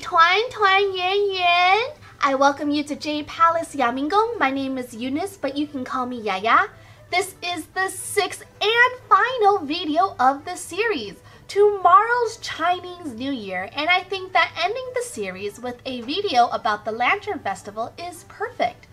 团团圆圆! I welcome you to Jade Palace Yamingong. My name is Eunice, but you can call me Yaya. This is the 6th and final video of the series. Tomorrow's Chinese New Year, and I think that ending the series with a video about the Lantern Festival is perfect.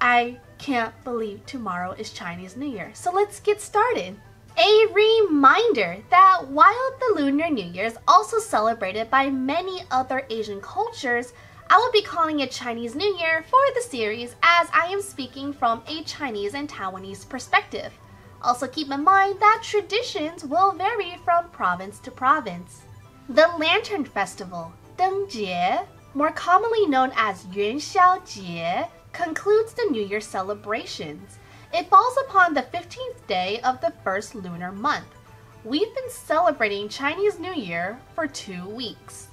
I can't believe tomorrow is Chinese New Year, so let's get started. A reminder that while the Lunar New Year is also celebrated by many other Asian cultures, I will be calling it Chinese New Year for the series as I am speaking from a Chinese and Taiwanese perspective. Also keep in mind that traditions will vary from province to province. The Lantern Festival, Tang Yin, more commonly known as Yuanxiaojie, concludes the New Year celebrations. It falls upon the 15th day of the first lunar month. We've been celebrating Chinese New Year for 2 weeks.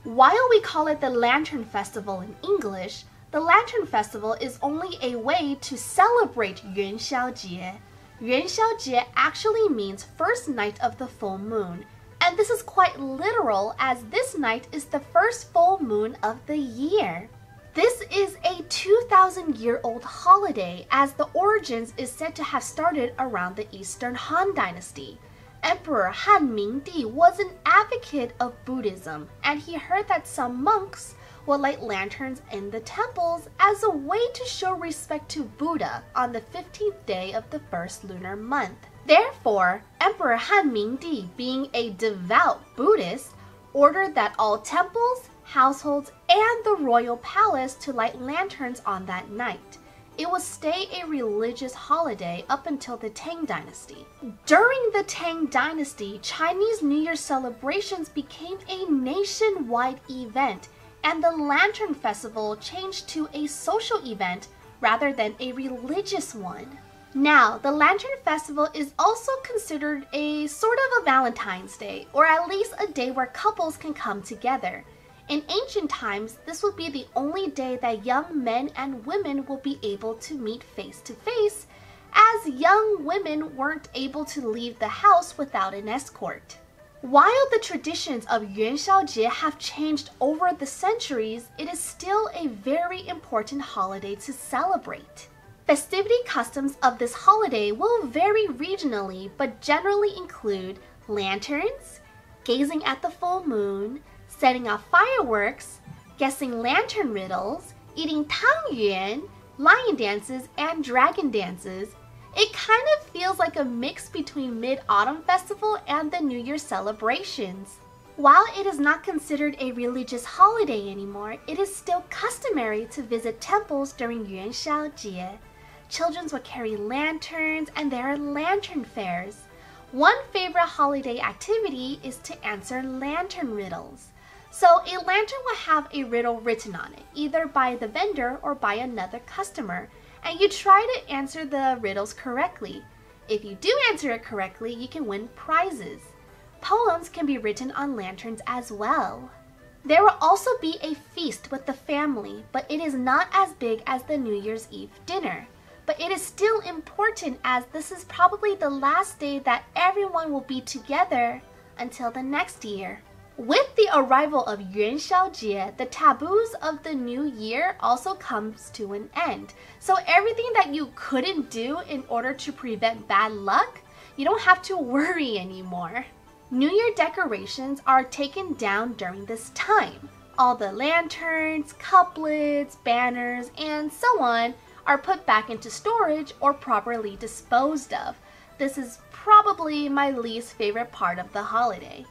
While we call it the Lantern Festival in English, the Lantern Festival is only a way to celebrate Yuanxiaojie. Yuanxiaojie actually means first night of the full moon, and this is quite literal as this night is the first full moon of the year. This is a 2,000-year-old holiday as the origins is said to have started around the Eastern Han Dynasty. Emperor Han Mingdi was an advocate of Buddhism, and he heard that some monks would light lanterns in the temples as a way to show respect to Buddha on the 15th day of the first lunar month. Therefore, Emperor Han Mingdi, being a devout Buddhist, ordered that all temples, households, and the royal palace to light lanterns on that night. It would stay a religious holiday up until the Tang Dynasty. During the Tang Dynasty, Chinese New Year celebrations became a nationwide event, and the Lantern Festival changed to a social event rather than a religious one. Now, the Lantern Festival is also considered a sort of a Valentine's Day, or at least a day where couples can come together. In ancient times, this would be the only day that young men and women will be able to meet face to face, as young women weren't able to leave the house without an escort. While the traditions of Yuanxiaojie have changed over the centuries, it is still a very important holiday to celebrate. Festivity customs of this holiday will vary regionally, but generally include lanterns, gazing at the full moon, setting off fireworks, guessing lantern riddles, eating Tang Yin, lion dances, and dragon dances. It kind of feels like a mix between Mid-Autumn Festival and the New Year celebrations. While it is not considered a religious holiday anymore, it is still customary to visit temples during Yuanxiaojie. Children will carry lanterns, and there are lantern fairs. One favorite holiday activity is to answer lantern riddles. So a lantern will have a riddle written on it, either by the vendor or by another customer, and you try to answer the riddles correctly. If you do answer it correctly, you can win prizes. Poems can be written on lanterns as well. There will also be a feast with the family, but it is not as big as the New Year's Eve dinner. But it is still important as this is probably the last day that everyone will be together until the next year. With the arrival of Yuanxiaojie, the taboos of the new year also comes to an end. So everything that you couldn't do in order to prevent bad luck, you don't have to worry anymore. New Year decorations are taken down during this time. All the lanterns, couplets, banners, and so on are put back into storage or properly disposed of. This is probably my least favorite part of the holiday.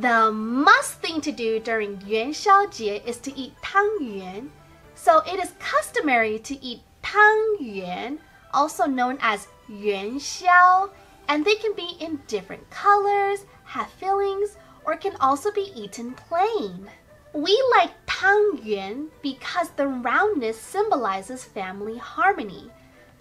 The must thing to do during Yuanxiaojie is to eat Tang Yin. So it is customary to eat Tang Yin, also known as Yuanxiao, and they can be in different colors, have fillings, or can also be eaten plain. We like Tang Yin because the roundness symbolizes family harmony.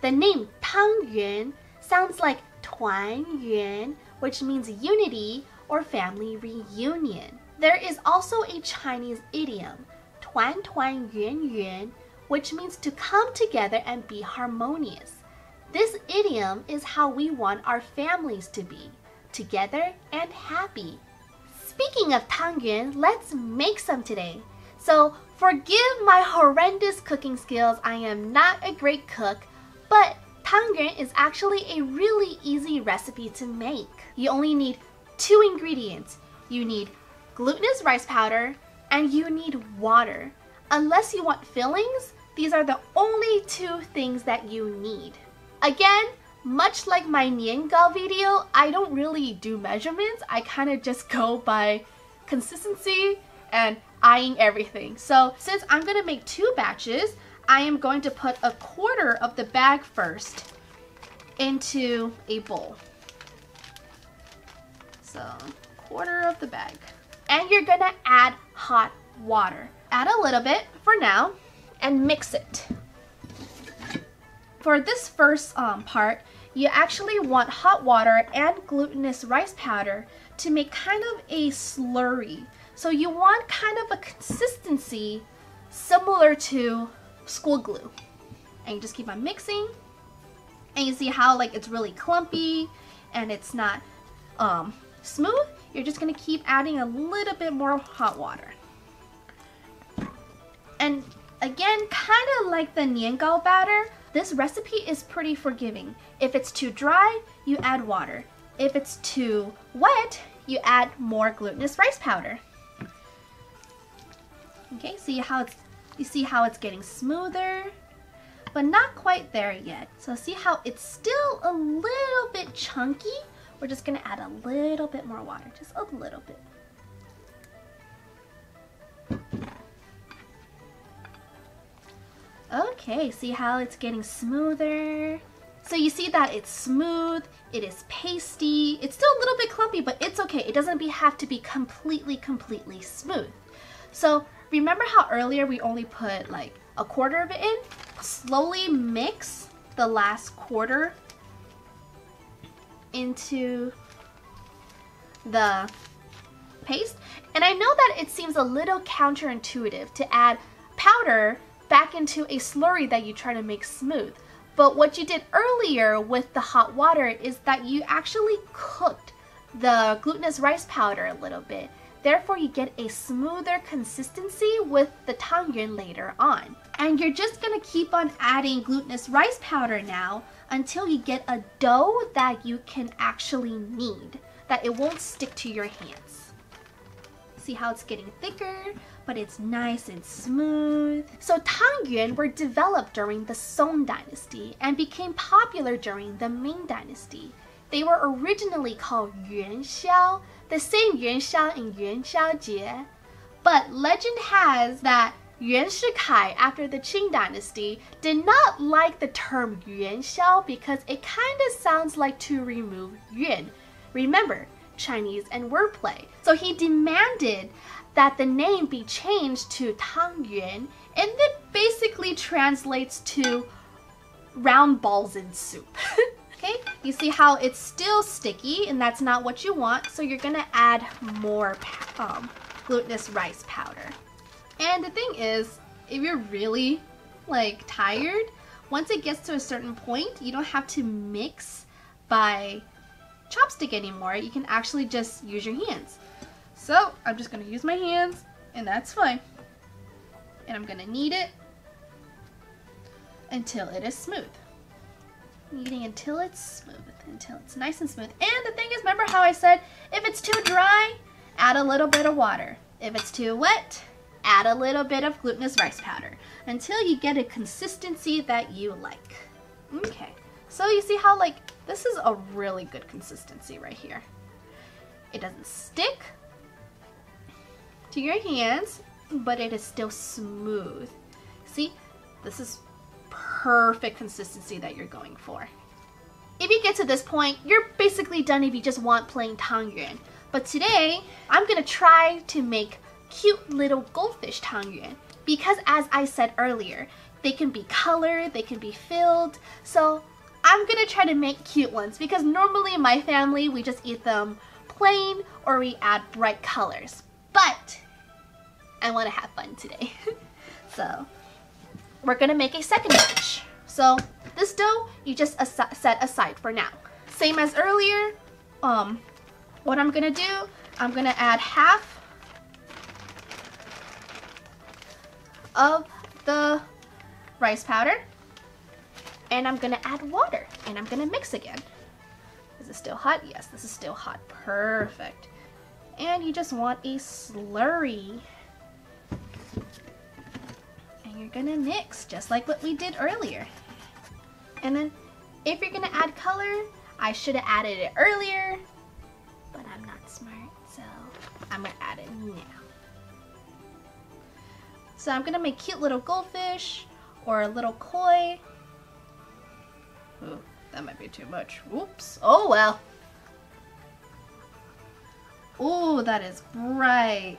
The name Tang Yin sounds like Tuan Yuan, which means unity or family reunion. There is also a Chinese idiom, Tuan Tuan Yuan Yuan, which means to come together and be harmonious. This idiom is how we want our families to be, together and happy. Speaking of Tang Yin, let's make some today. So forgive my horrendous cooking skills. I am not a great cook, but Tangerine is actually a really easy recipe to make. You only need 2 ingredients. You need glutinous rice powder and you need water. Unless you want fillings, these are the only 2 things that you need. Again, much like my niangao video, I don't really do measurements. I kind of just go by consistency and eyeing everything. So since I'm going to make 2 batches, I am going to put 1/4 of the bag first into a bowl. So 1/4 of the bag. And you're going to add hot water. Add a little bit for now and mix it. For this first part, you actually want hot water and glutinous rice powder to make kind of a slurry. So you want kind of a consistency similar to school glue. And you just keep on mixing. And you see how like it's really clumpy and it's not smooth. You're just gonna keep adding a little bit more hot water. And again, kind of like the niangao batter, this recipe is pretty forgiving. If it's too dry, you add water. If it's too wet, you add more glutinous rice powder. Okay, you see how it's getting smoother, but not quite there yet. So see how it's still a little bit chunky? We're just gonna add a little bit more water, just a little bit. Okay, see how it's getting smoother? So you see that it's smooth, it is pasty. It's still a little bit clumpy, but it's okay. It doesn't have to be completely smooth. So remember how earlier we only put like 1/4 of it in? Slowly mix the last 1/4 into the paste. And I know that it seems a little counterintuitive to add powder back into a slurry that you try to make smooth. But what you did earlier with the hot water is that you actually cooked the glutinous rice powder a little bit. Therefore, you get a smoother consistency with the Tangerine later on. And you're just gonna keep on adding glutinous rice powder now until you get a dough that you can actually knead, that it won't stick to your hands. See how it's getting thicker, but it's nice and smooth. So Tangyuan were developed during the Song Dynasty and became popular during the Ming Dynasty. They were originally called Yuanxiao, the same Yuanxiao in Yuanxiaojie. But legend has that Yuan Shikai after the Qing Dynasty did not like the term Yuanxiao because it kind of sounds like to remove Yuan. Remember, Chinese and wordplay. So he demanded that the name be changed to Tangyuan, and it basically translates to round balls in soup. Okay, you see how it's still sticky, and that's not what you want, so you're gonna add more glutinous rice powder. And the thing is, if you're really like tired, once it gets to a certain point, you don't have to mix by chopstick anymore. You can actually just use your hands. So I'm just gonna use my hands, and that's fine. And I'm gonna knead it until it is smooth. Kneading until it's smooth, until it's nice and smooth. And the thing is, remember how I said, if it's too dry, add a little bit of water. If it's too wet, add a little bit of glutinous rice powder until you get a consistency that you like. Okay, so you see how like, this is a really good consistency right here. It doesn't stick to your hands, but it is still smooth. See, this is perfect consistency that you're going for. If you get to this point, you're basically done if you just want plain Tangyuan. But today, I'm gonna try to make cute little goldfish Tangyuan because as I said earlier, they can be colored, they can be filled. So I'm gonna try to make cute ones because normally in my family, we just eat them plain or we add bright colors. But I wanna have fun today. So we're gonna make a second batch. So this dough, you just set aside for now. Same as earlier, what I'm gonna do, I'm gonna add half of the rice powder. And I'm gonna add water and I'm gonna mix again. Is it still hot? Yes, this is still hot. Perfect. And you just want a slurry. And you're gonna mix just like what we did earlier. And then if you're gonna add color, I should have added it earlier, but I'm not smart, so I'm gonna add it now. So I'm gonna make cute little goldfish or a little koi. Ooh, that might be too much. Oops. Oh well. Ooh, that is bright.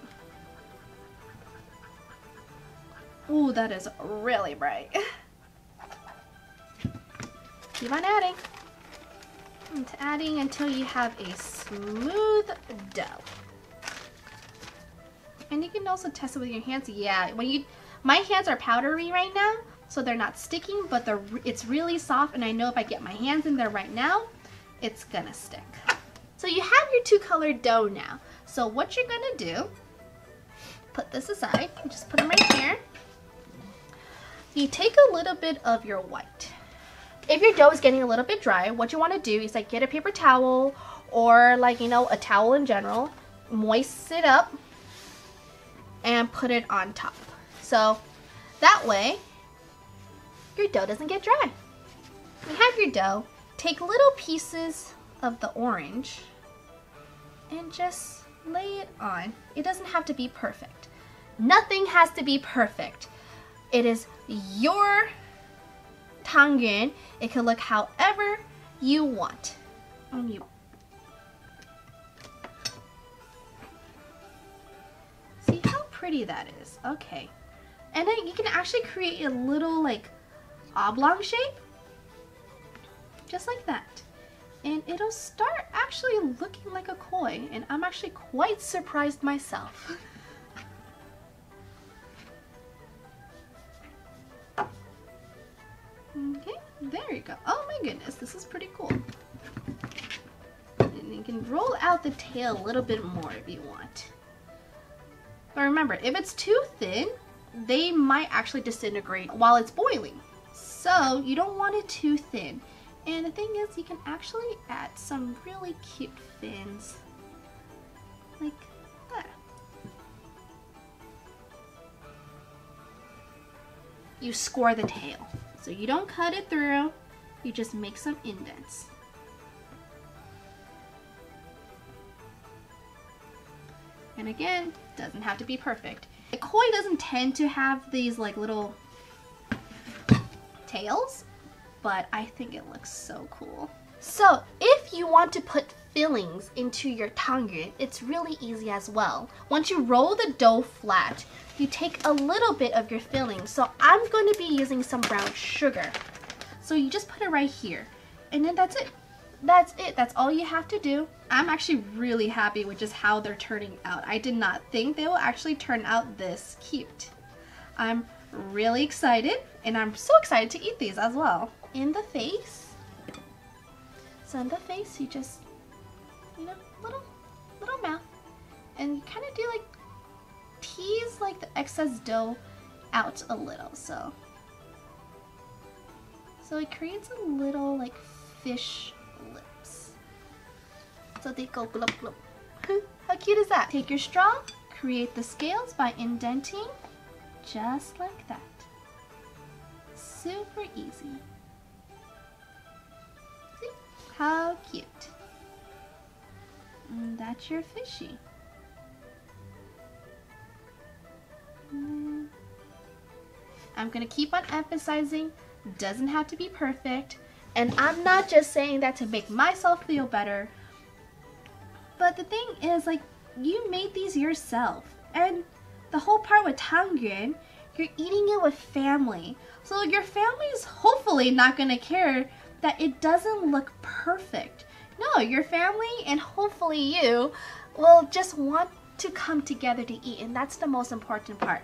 Ooh, that is really bright. Keep on adding. And adding until you have a smooth dough. And you can also test it with your hands. Yeah, my hands are powdery right now, so they're not sticking, but it's really soft, and I know if I get my hands in there right now, it's gonna stick. So you have your two-colored dough now. So what you're gonna do, put this aside, just put them right here. You take a little bit of your white. If your dough is getting a little bit dry, what you wanna do is like get a paper towel or like, you know, a towel in general, moisten it up and put it on top. So that way, your dough doesn't get dry. You have your dough, take little pieces of the orange and just lay it on. It doesn't have to be perfect. Nothing has to be perfect. It is your Tang Yin. It can look however you want. See how pretty that is? Okay. And then you can actually create a little like oblong shape. Just like that. And it'll start actually looking like a koi. And I'm actually quite surprised myself. Okay, there you go. Oh my goodness, this is pretty cool. And you can roll out the tail a little bit more if you want. But remember, if it's too thin, they might actually disintegrate while it's boiling. So you don't want it too thin. And the thing is, you can actually add some really cute fins. Like that. You score the tail. So you don't cut it through, you just make some indents. And again, doesn't have to be perfect. A koi doesn't tend to have these like little tails, but I think it looks so cool. So if you want to put fillings into your Tang Yin, it's really easy as well. Once you roll the dough flat, you take a little bit of your filling. So I'm going to be using some brown sugar. So you just put it right here. And then that's it. That's it. That's all you have to do. I'm actually really happy with just how they're turning out. I did not think they will actually turn out this cute. I'm really excited, and I'm so excited to eat these as well. In the face. So in the face, you just, you know, little mouth. And you kind of do like tease like the excess dough out a little, so it creates a little like fish lips. So they go glub glub. How cute is that? Take your straw, create the scales by indenting, just like that. Super easy. See? How cute. And that's your fishy. I'm gonna keep on emphasizing, doesn't have to be perfect, and I'm not just saying that to make myself feel better, but the thing is, like, you made these yourself, and the whole part with Tang Yin, you're eating it with family, so your family's hopefully not gonna care that it doesn't look perfect. No, your family and hopefully you will just want to come together to eat, and that's the most important part.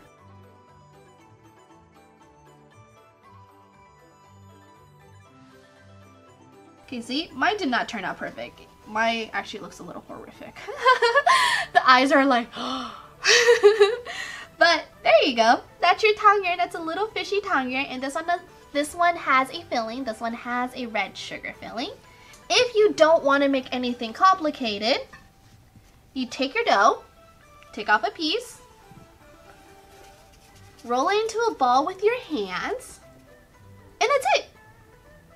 Okay, see, mine did not turn out perfect. Mine actually looks a little horrific. The eyes are like, But there you go. That's your Tang Yin. That's a little fishy Tang Yin. And this one has a filling. This one has a red sugar filling. If you don't want to make anything complicated, you take your dough, take off a piece, roll it into a ball with your hands, and that's it.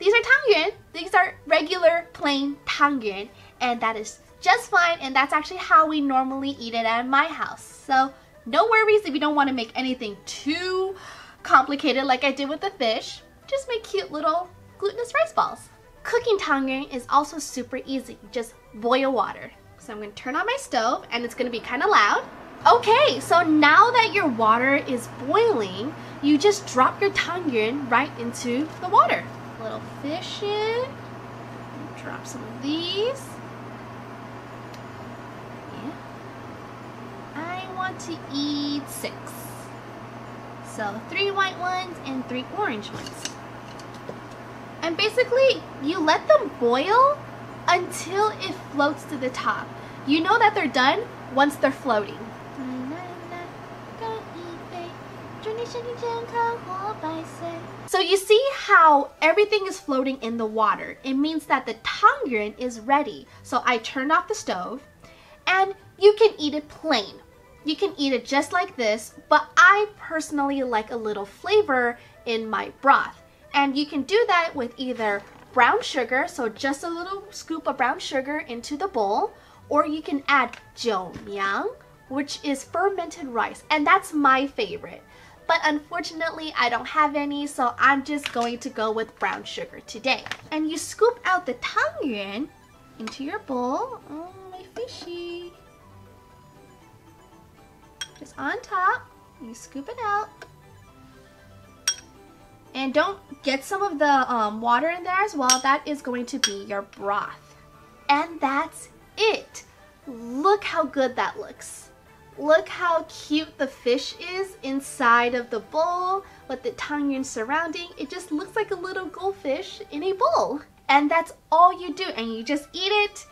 These are Tang Yin. These are regular plain Tang Yin, and that is just fine, and that's actually how we normally eat it at my house. So no worries if you don't want to make anything too complicated like I did with the fish. Just make cute little glutinous rice balls. Cooking Tang Yin is also super easy. Just boil water. So I'm going to turn on my stove, and it's going to be kind of loud. Okay, so now that your water is boiling, you just drop your Tang Yin right into the water. Little fish in. Drop some of these. I want to eat 6. So 3 white ones and 3 orange ones. And basically, you let them boil until it floats to the top. You know that they're done once they're floating. So you see how everything is floating in the water. It means that the Tang Yin is ready. So I turned off the stove, and you can eat it plain. You can eat it just like this, but I personally like a little flavor in my broth. And you can do that with either brown sugar, so just a little scoop of brown sugar into the bowl, or you can add jiumiang, which is fermented rice, and that's my favorite. But unfortunately, I don't have any, so I'm just going to go with brown sugar today. And you scoop out the Tang Yin into your bowl. Oh, my fishy. Just on top, you scoop it out. And don't get some of the water in there as well. That is going to be your broth. And that's it. Look how good that looks. Look how cute the fish is inside of the bowl with the Tang Yin surrounding. It just looks like a little goldfish in a bowl. And that's all you do, and you just eat it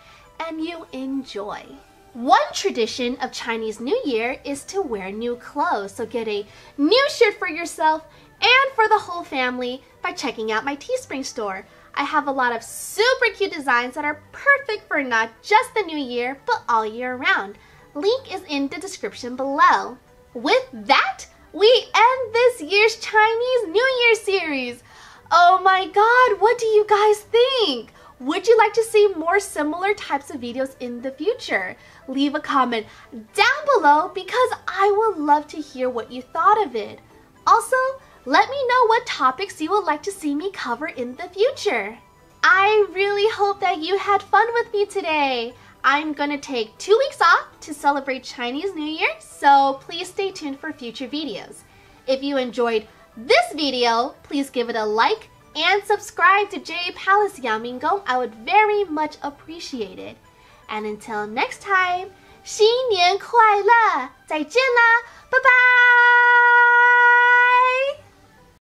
and you enjoy. One tradition of Chinese New Year is to wear new clothes. So get a new shirt for yourself and for the whole family by checking out my Teespring store. I have a lot of super cute designs that are perfect for not just the new year, but all year round. Link is in the description below. With that, we end this year's Chinese New Year series. Oh my god, what do you guys think? Would you like to see more similar types of videos in the future? Leave a comment down below because I would love to hear what you thought of it. Also, let me know what topics you would like to see me cover in the future. I really hope that you had fun with me today. I'm gonna take 2 weeks off to celebrate Chinese New Year, so please stay tuned for future videos. If you enjoyed this video, please give it a like and subscribe to Jade Palace Yamingong. I would very much appreciate it. And until next time, 新年快乐！再见啦，拜拜！